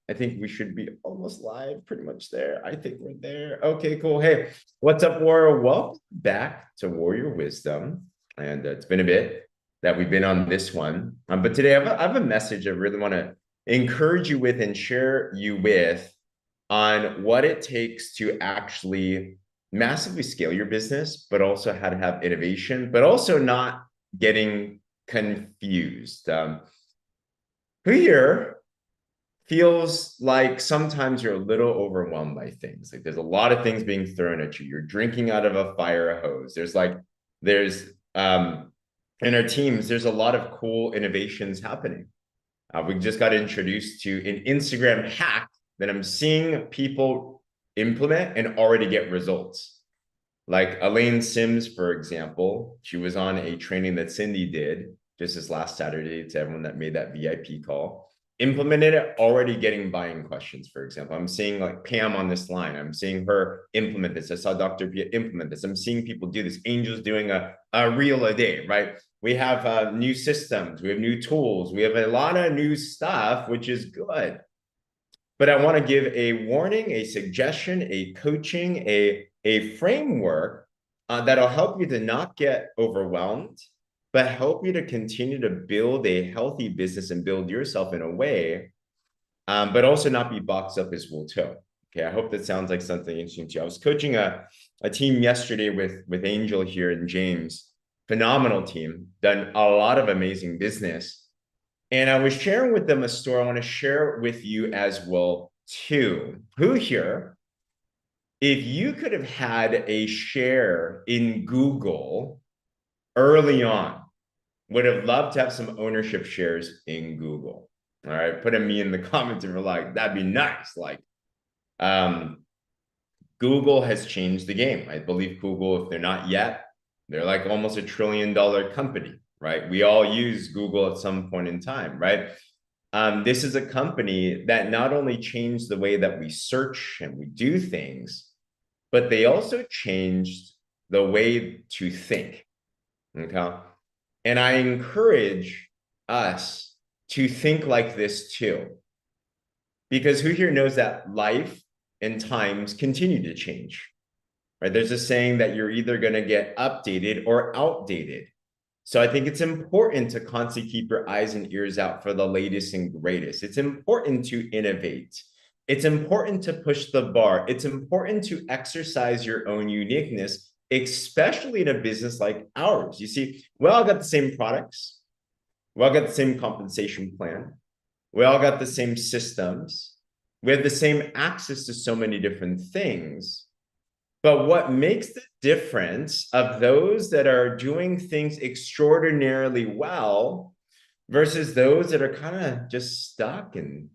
I think we should be almost live, pretty much there. I think we're there. Okay, cool. Hey, what's up, Warrior? Welcome back to Warrior Wisdom. And it's been a bit that we've been on this one. But today I have a message I really want to encourage you with and share you with on what it takes to actually massively scale your business, but also how to have innovation, but also not getting confused. Who here feels like sometimes you're a little overwhelmed by things? Like there's a lot of things being thrown at you. You're drinking out of a fire hose. There's in our teams, there's a lot of cool innovations happening. We just got introduced to an Instagram hack that I'm seeing people implement and already get results. Like Elaine Sims, for example, she was on a training that Cindy did just this last Saturday to everyone that made that VIP call. Implemented it, already getting buying questions, for example. I'm seeing like Pam on this line. I'm seeing her implement this. I saw Dr. Pia implement this. I'm seeing people do this. Angel's doing a reel a day, right? We have new systems. We have new tools. We have a lot of new stuff, which is good. But I want to give a warning, a suggestion, a coaching, a framework that'll help you to not get overwhelmed, but help you to continue to build a healthy business and build yourself in a way, but also not be boxed up as well too. Okay, I hope that sounds like something interesting to you. I was coaching a team yesterday with Angel here and James, phenomenal team, done a lot of amazing business. And I was sharing with them a story I want to share with you as well too. Who here, if you could have had a share in Google early on, would have loved to have some ownership shares in Google? All right, put a me in the comments if you're like, that'd be nice. Like, Google has changed the game. I believe Google, if they're not yet, they're like almost $1 trillion company, right? We all use Google at some point in time, right? This is a company that not only changed the way that we search and we do things, but they also changed the way to think. Okay. And I encourage us to think like this too. Because who here knows that life and times continue to change, right? There's a saying that you're either going to get updated or outdated. So I think it's important to constantly keep your eyes and ears out for the latest and greatest. It's important to innovate. It's important to push the bar. It's important to exercise your own uniqueness, especially in a business like ours. You see, we all got the same products. We all got the same compensation plan. We all got the same systems. We have the same access to so many different things. But what makes the difference of those that are doing things extraordinarily well versus those that are kind of just stuck, and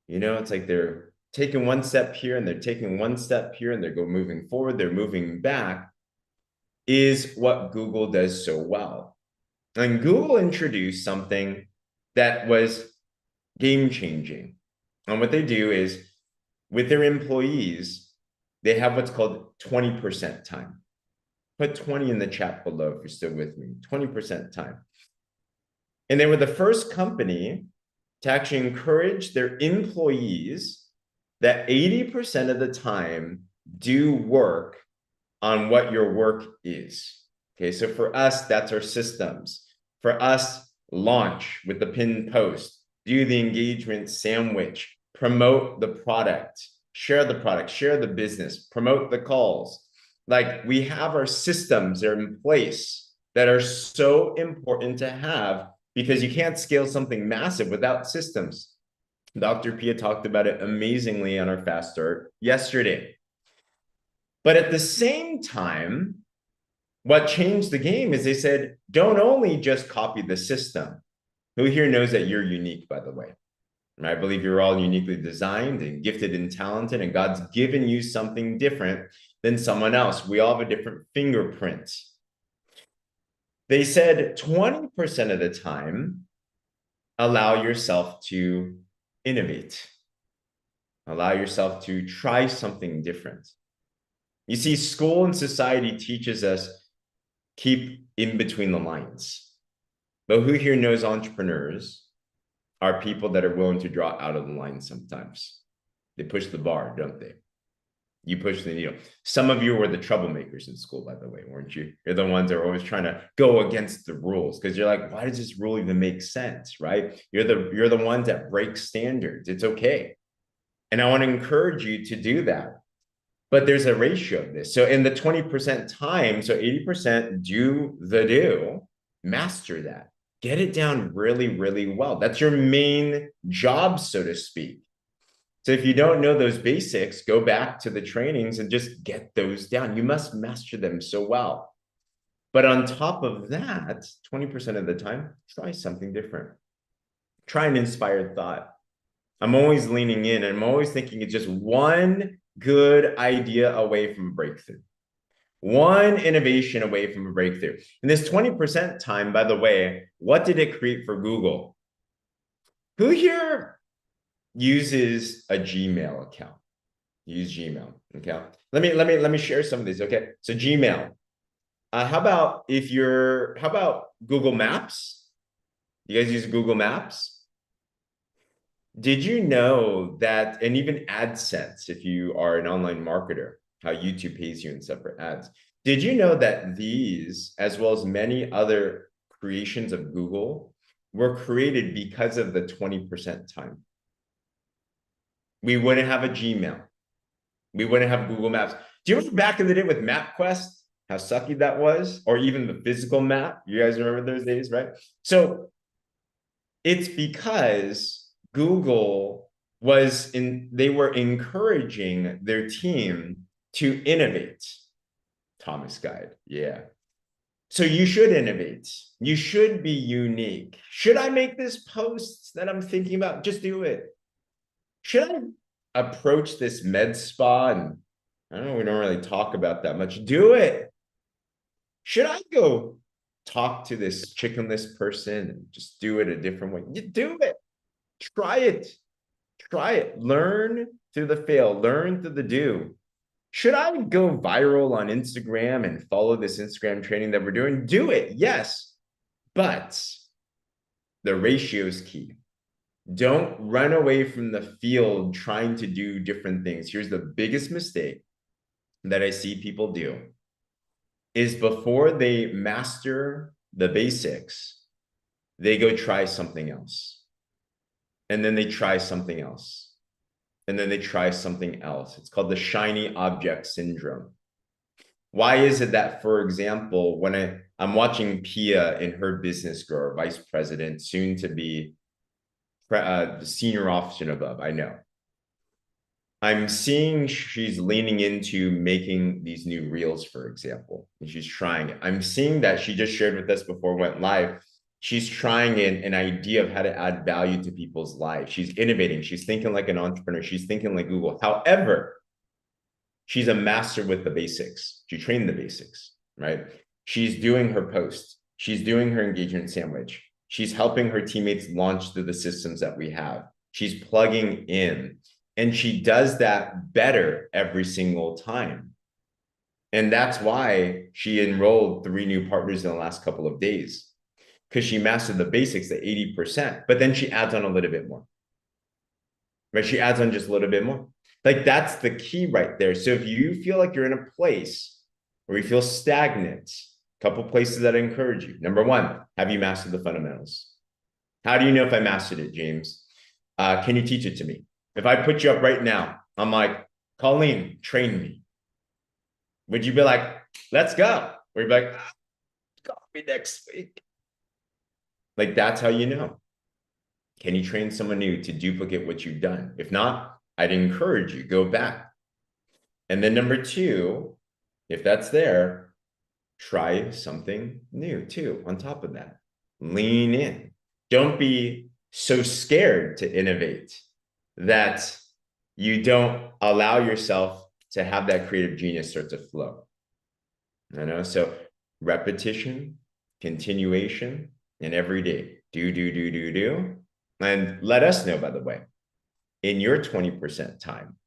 it's like they're taking one step here and they're taking one step here and they're moving forward, they're moving back, is what Google does so well. And Google introduced something that was game changing. And what they do is with their employees, they have what's called 20% time. Put 20 in the chat below if you're still with me. 20% time. And they were the first company to actually encourage their employees that 80% of the time do work on what your work is. Okay, so for us, that's our systems. For us, launch with the pinned post, do the engagement sandwich, promote the product, share the business, promote the calls. Like we have our systems that are in place that are so important to have because you can't scale something massive without systems. Dr. Pia talked about it amazingly on our Fast Start yesterday. But at the same time, what changed the game is they said, don't only just copy the system. Who here knows that you're unique, by the way? And I believe you're all uniquely designed and gifted and talented, and God's given you something different than someone else. We all have a different fingerprint. They said 20% of the time, allow yourself to innovate. Allow yourself to try something different. You see, school and society teaches us keep in between the lines. But who here knows entrepreneurs are people that are willing to draw out of the line sometimes. They push the bar, don't they? You push the needle. Some of you were the troublemakers in school, by the way, weren't you? You're the ones that are always trying to go against the rules because you're like, why does this rule even make sense, right? You're the ones that break standards. It's okay. And I want to encourage you to do that. But there's a ratio of this. So in the 20% time, so 80% do, master that. Get it down really, really well. That's your main job, so to speak. So if you don't know those basics, go back to the trainings and just get those down. You must master them so well. But on top of that, 20% of the time, try something different. Try an inspired thought. I'm always leaning in and I'm always thinking it's just one good idea away from a breakthrough. One innovation away from a breakthrough. And this 20% time, by the way, what did it create for Google? Who here uses a Gmail account? Use Gmail. Okay. Let me share some of these. Okay. So Gmail. How about Google Maps? You guys use Google Maps? Did you know that, and even AdSense, if you are an online marketer, how YouTube pays you in separate ads. Did you know that these, as well as many other creations of Google, were created because of the 20% time? We wouldn't have a Gmail. We wouldn't have Google Maps. Do you remember back in the day with MapQuest, how sucky that was? Or even the physical map? You guys remember those days, right? So it's because Google they were encouraging their team to innovate. Thomas Guide, yeah. So you should innovate. You should be unique. Should I make this post that I'm thinking about? Just do it. Should I approach this med spa? And I don't know, we don't really talk about that much. Do it. Should I go talk to this chickenless person and just do it a different way? You do it. Try it. Try it. Learn through the fail. Learn through the do. Should I go viral on Instagram and follow this Instagram training that we're doing? Do it. Yes. But the ratio is key. Don't run away from the field trying to do different things. Here's the biggest mistake that I see people do is before they master the basics, they go try something else. And then they try something else. And then they try something else. It's called the shiny object syndrome. Why is it that, for example, when I'm watching Pia in her business grow, vice president, soon to be senior officer and above, I know. I'm seeing she's leaning into making these new reels, for example, and she's trying it. I'm seeing that she just shared with us before we went live. She's trying an idea of how to add value to people's lives. She's innovating. She's thinking like an entrepreneur. She's thinking like Google. However, she's a master with the basics. She trained the basics, right? She's doing her post. She's doing her engagement sandwich. She's helping her teammates launch through the systems that we have. She's plugging in. And she does that better every single time. And that's why she enrolled 3 new partners in the last couple of days, because she mastered the basics at 80%, but then she adds on a little bit more. Right? She adds on just a little bit more. Like that's the key right there. So if you feel like you're in a place where you feel stagnant, a couple places that I encourage you. Number 1, have you mastered the fundamentals? How do you know if I mastered it, James? Can you teach it to me? If I put you up right now, I'm like, Colleen, train me. Would you be like, let's go? Or you'd be like, call me next week. Like, that's how you know. Can you train someone new to duplicate what you've done? If not, I'd encourage you, go back. And then number 2, if that's there, try something new too on top of that. Lean in. Don't be so scared to innovate that you don't allow yourself to have that creative genius start to flow. You know, so repetition, continuation, and every day, do. And let us know, by the way, in your 20% time,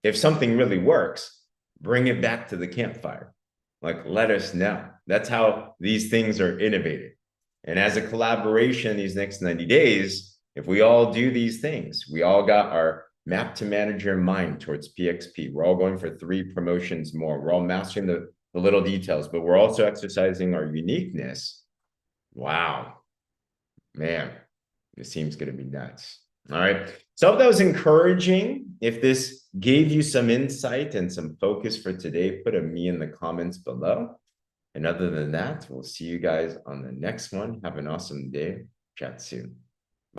if something really works, bring it back to the campfire. Like, let us know. That's how these things are innovated. And as a collaboration these next 90 days, If we all do these things, we all got our map to manager mind towards PXP. We're all going for 3 promotions more. We're all mastering the little details, but we're also exercising our uniqueness. Wow, man, this seems going to be nuts. All right. So I hope that was encouraging. If this gave you some insight and some focus for today, put a me in the comments below. And other than that, we'll see you guys on the next one. Have an awesome day. Chat soon.